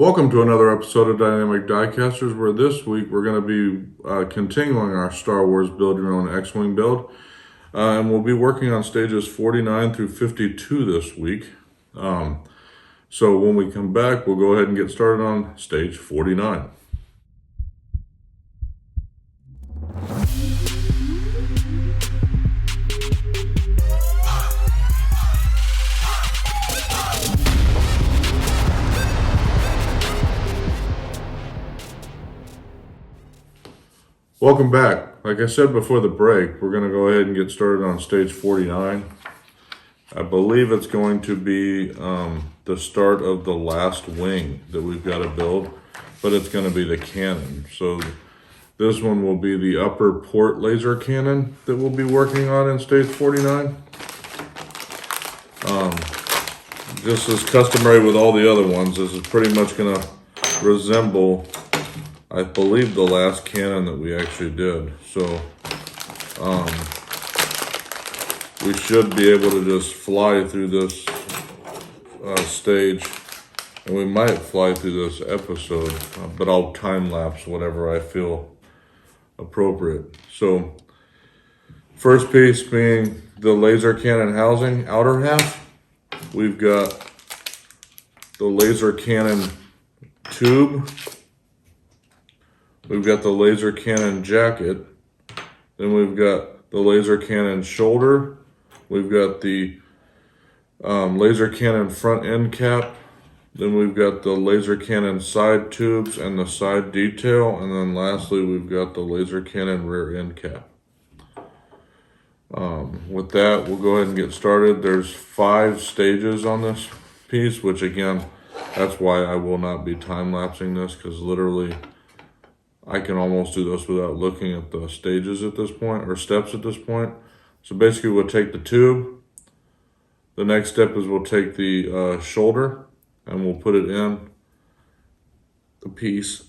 Welcome to another episode of Dynamic Diecasters, where this week we're going to be continuing our Star Wars Build Your Own X-Wing build. And we'll be working on stages 49 through 52 this week. So when we come back, we'll go ahead and get started on stage 49. Welcome back. Like I said before the break, we're going to go ahead and get started on stage 49. I believe it's going to be the start of the last wing that we've got to build, but it's going to be the cannon. So this one will be the upper port laser cannon that we'll be working on in stage 49. Just as customary with all the other ones, this is pretty much going to resemble, I believe, the last cannon that we actually did. So we should be able to just fly through this stage, and we might fly through this episode, but I'll time lapse whatever I feel appropriate. So first piece being the laser cannon housing outer half. We've got the laser cannon tube. We've got the laser cannon jacket. Then we've got the laser cannon shoulder. We've got the laser cannon front end cap. Then we've got the laser cannon side tubes and the side detail. And then lastly, we've got the laser cannon rear end cap. With that, we'll go ahead and get started. There's 5 stages on this piece, which again, that's why I will not be time lapsing this, because literally I can almost do this without looking at the stages at this point, or steps at this point. So basically we'll take the tube. The next step is we'll take the shoulder and we'll put it in the piece.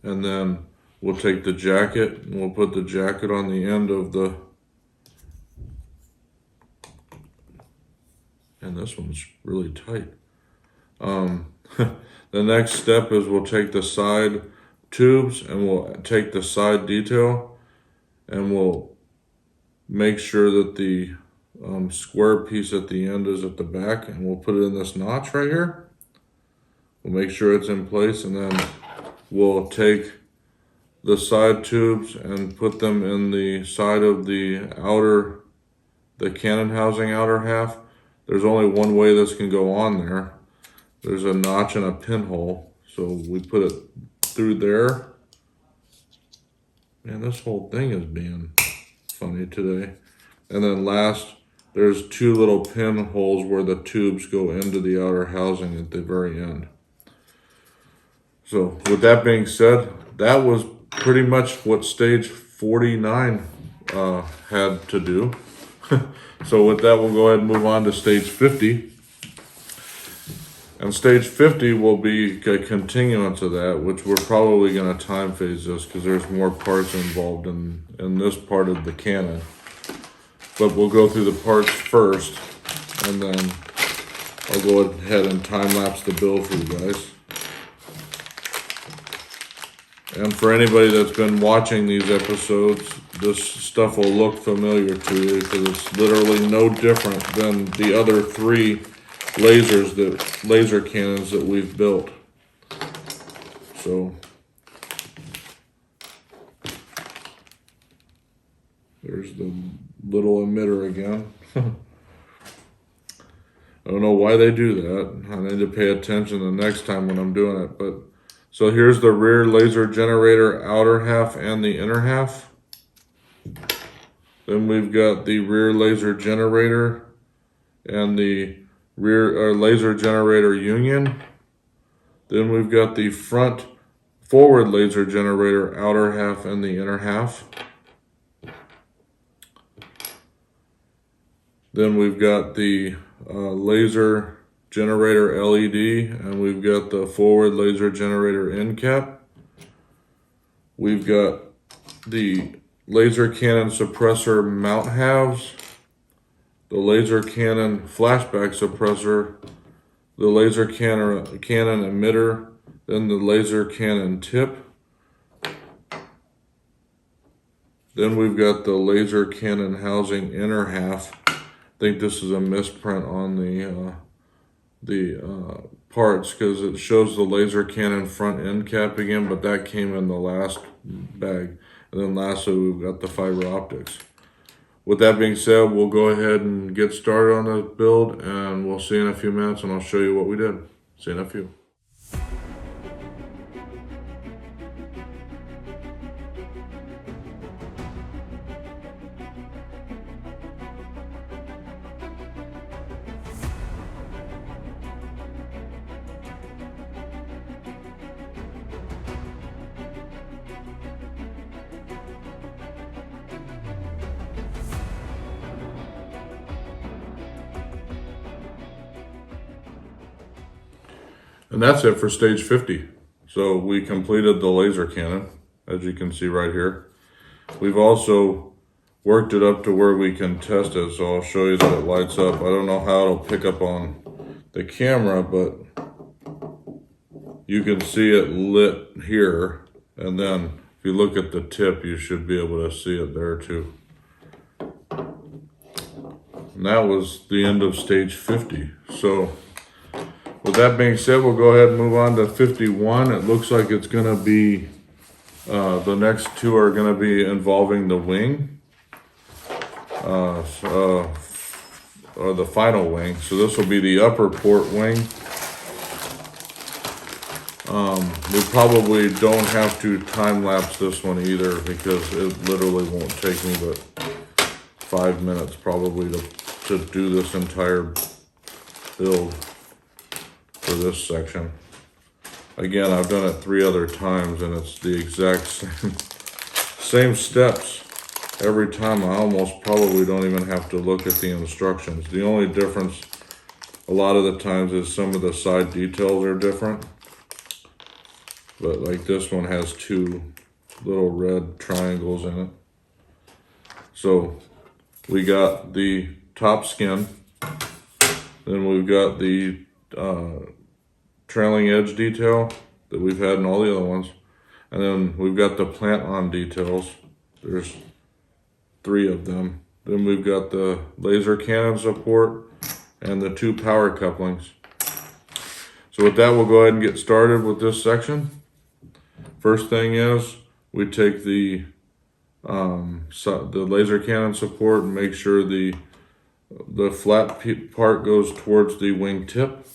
And then we'll take the jacket and we'll put the jacket on the end of the, and this one's really tight. The next step is we'll take the side tubes and we'll take the side detail and we'll make sure that the square piece at the end is at the back, and we'll put it in this notch right here. We'll make sure it's in place, and then we'll take the side tubes and put them in the side of the cannon housing outer half. There's only one way this can go on there. There's a notch and a pinhole. So we put it through there. Man, this whole thing is being funny today. And then last, there's 2 little pinholes where the tubes go into the outer housing at the very end. So with that being said, that was pretty much what stage 49 had to do. So with that, we'll go ahead and move on to stage 50. And stage 50 will be a continuance of that, which we're probably going to time phase this because there's more parts involved in this part of the cannon. But we'll go through the parts first, and then I'll go ahead and time lapse the build for you guys. And for anybody that's been watching these episodes, this stuff will look familiar to you because it's literally no different than the other 3 laser cannons that we've built. So there's the little emitter again. I don't know why they do that. I need to pay attention the next time when I'm doing it. But so here's the rear laser generator outer half and the inner half. Then we've got the rear laser generator and the rear laser generator union. Then we've got the front forward laser generator outer half and the inner half. Then we've got the laser generator LED, and we've got the forward laser generator end cap. We've got the laser cannon suppressor mount halves, the laser cannon flashback suppressor, the laser cannon emitter, then the laser cannon tip. Then we've got the laser cannon housing inner half. I think this is a misprint on the parts because it shows the laser cannon front end cap again, but that came in the last bag. And then lastly, we've got the fiber optics. With that being said, we'll go ahead and get started on the build, and we'll see you in a few minutes, and I'll show you what we did. See you in a few. And that's it for stage 50. So we completed the laser cannon, as you can see right here. We've also worked it up to where we can test it, so I'll show you that it lights up. I don't know how it'll pick up on the camera, but you can see it lit here, and then if you look at the tip, you should be able to see it there too. And that was the end of stage 50. So with that being said, we'll go ahead and move on to 51. It looks like it's going to be, the next two are going to be involving the wing, or the final wing. So this will be the upper port wing. We probably don't have to time lapse this one either because it literally won't take me but 5 minutes probably to do this entire build for this section. Again, I've done it 3 other times and it's the exact same steps every time. I almost probably don't even have to look at the instructions. The only difference a lot of the times is some of the side details are different. But like this one has 2 little red triangles in it. So we got the top skin, then we've got the trailing edge detail that we've had in all the other ones, and then we've got the plant on details. There's 3 of them. Then we've got the laser cannon support and the 2 power couplings. So with that, we'll go ahead and get started with this section. First thing is we take the laser cannon support and make sure the flat part goes towards the wing tip.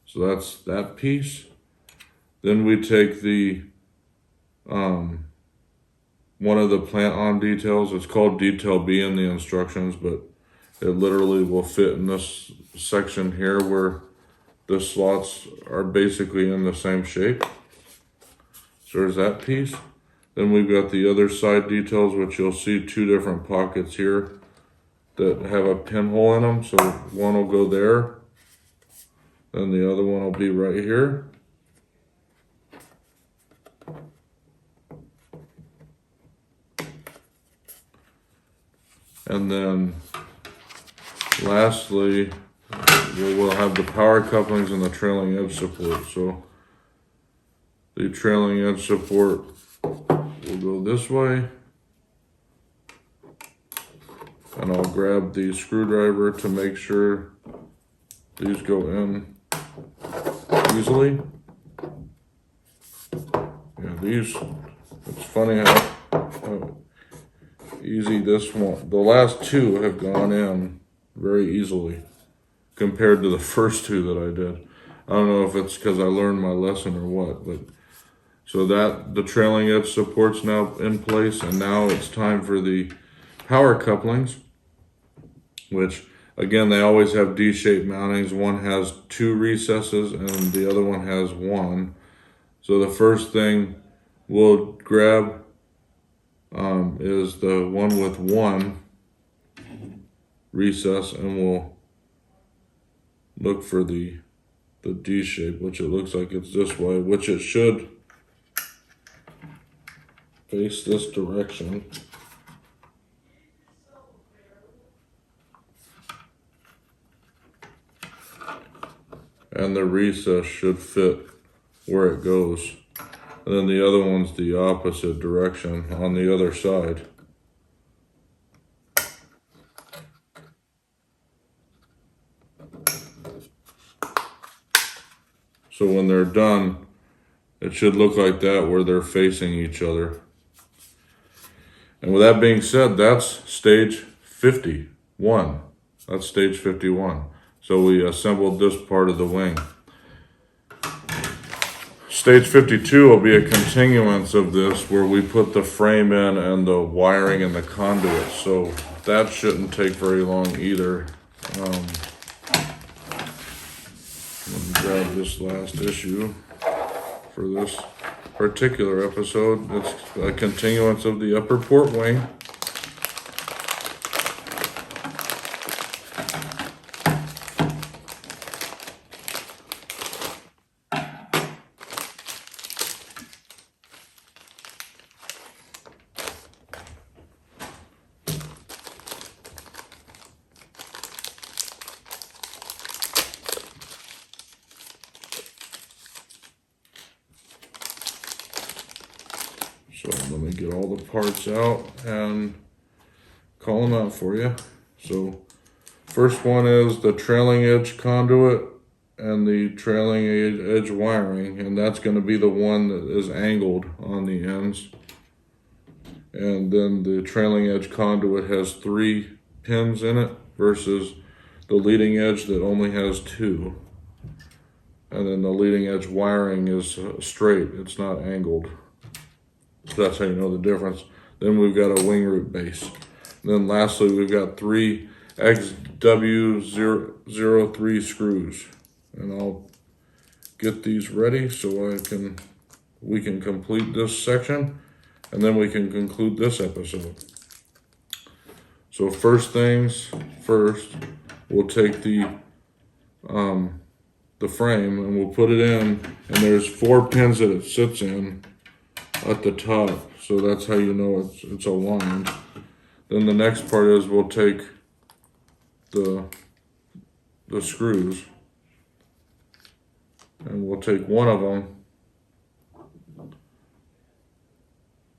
So that's that piece. Then we take the one of the plant on details. It's called detail B in the instructions, but it literally will fit in this section here where the slots are basically in the same shape. So there's that piece. Then we've got the other side details, which you'll see 2 different pockets here that have a pinhole in them. So one will go there, and the other one will be right here. And then lastly, we'll have the power couplings and the trailing edge support. So the trailing edge support will go this way. And I'll grab the screwdriver to make sure these go in easily. Yeah, these, it's funny how easy this one, the last 2 have gone in very easily compared to the first 2 that I did. I don't know if it's because I learned my lesson or what, but so that the trailing edge support's now in place, and now it's time for the power couplings, which again, they always have D-shaped mountings. One has 2 recesses and the other one has 1. So the first thing we'll grab is the one with 1 recess, and we'll look for the D shape, which it looks like it's this way, which it should face this direction. and the recess should fit where it goes. And then the other one's the opposite direction on the other side. So when they're done, it should look like that where they're facing each other. And with that being said, that's stage 51. That's stage 51. So we assembled this part of the wing. Stage 52 will be a continuance of this where we put the frame in and the wiring and the conduit. So that shouldn't take very long either. Let me grab this last issue for this particular episode. It's a continuance of the upper port wing. So let me get all the parts out and call them out for you. So first one is the trailing edge conduit and the trailing edge wiring, and that's going to be the one that is angled on the ends. And then the trailing edge conduit has 3 pins in it versus the leading edge that only has 2. And then the leading edge wiring is straight, it's not angled. So that's how you know the difference. Then we've got a wing root base. And then lastly, we've got 3 XW03 screws. And I'll get these ready so we can complete this section, and then we can conclude this episode. So first things first, we'll take the frame and we'll put it in, and there's 4 pins that it sits in at the top, so that's how you know it's aligned. Then the next part is we'll take the screws, and we'll take one of them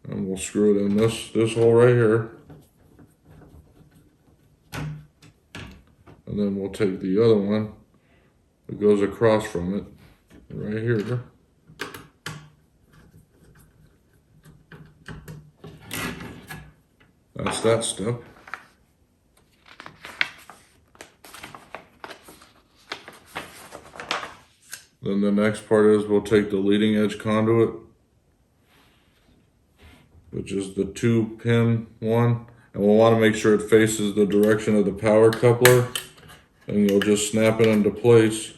and we'll screw it in this hole right here, and then we'll take the other one that goes across from it right here. That's that step. Then the next part is we'll take the leading edge conduit, which is the 2-pin one, and we'll want to make sure it faces the direction of the power coupler, and you'll just snap it into place.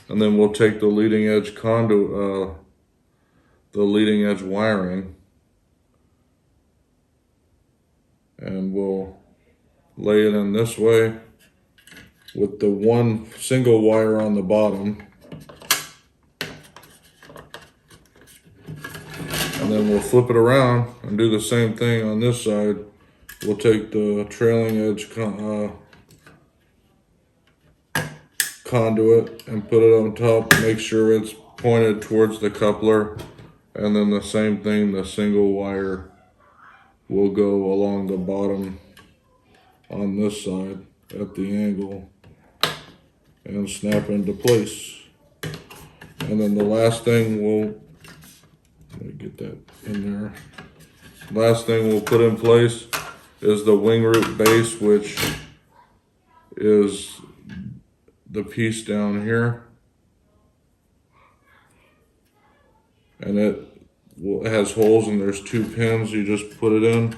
And then we'll take the leading edge conduit, the leading edge wiring, and we'll lay it in this way with the one single wire on the bottom. And then we'll flip it around and do the same thing on this side. We'll take the trailing edge conduit and put it on top, make sure it's pointed towards the coupler, and then the same thing, the single wire will go along the bottom on this side at the angle and snap into place. And then the last thing let me get that in there. Last thing we'll put in place is the wing root base, which is the piece down here, and it has holes, and there's 2 pins. You just put it in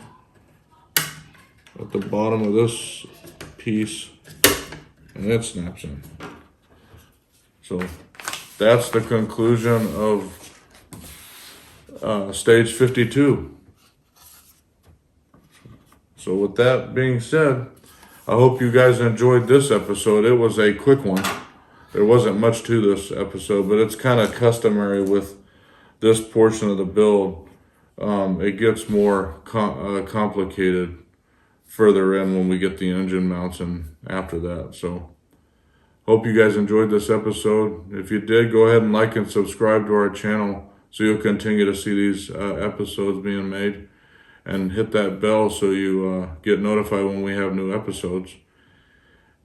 at the bottom of this piece and it snaps in. So that's the conclusion of stage 52. So with that being said, I hope you guys enjoyed this episode. It was a quick one. There wasn't much to this episode, but it's kind of customary with this portion of the build. It gets more complicated further in when we get the engine mounts and after that. So Hope you guys enjoyed this episode. If you did, go ahead and like and subscribe to our channel so you'll continue to see these episodes being made. And hit that bell so you get notified when we have new episodes.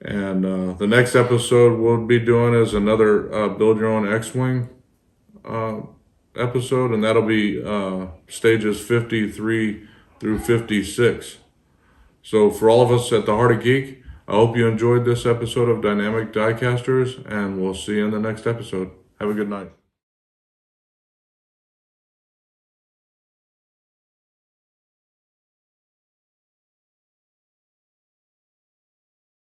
And the next episode we'll be doing is another Build Your Own X-Wing episode, and that'll be stages 53 through 56. So for all of us at the Heart of Geek, I hope you enjoyed this episode of Dynamic Diecasters, and we'll see you in the next episode. Have a good night.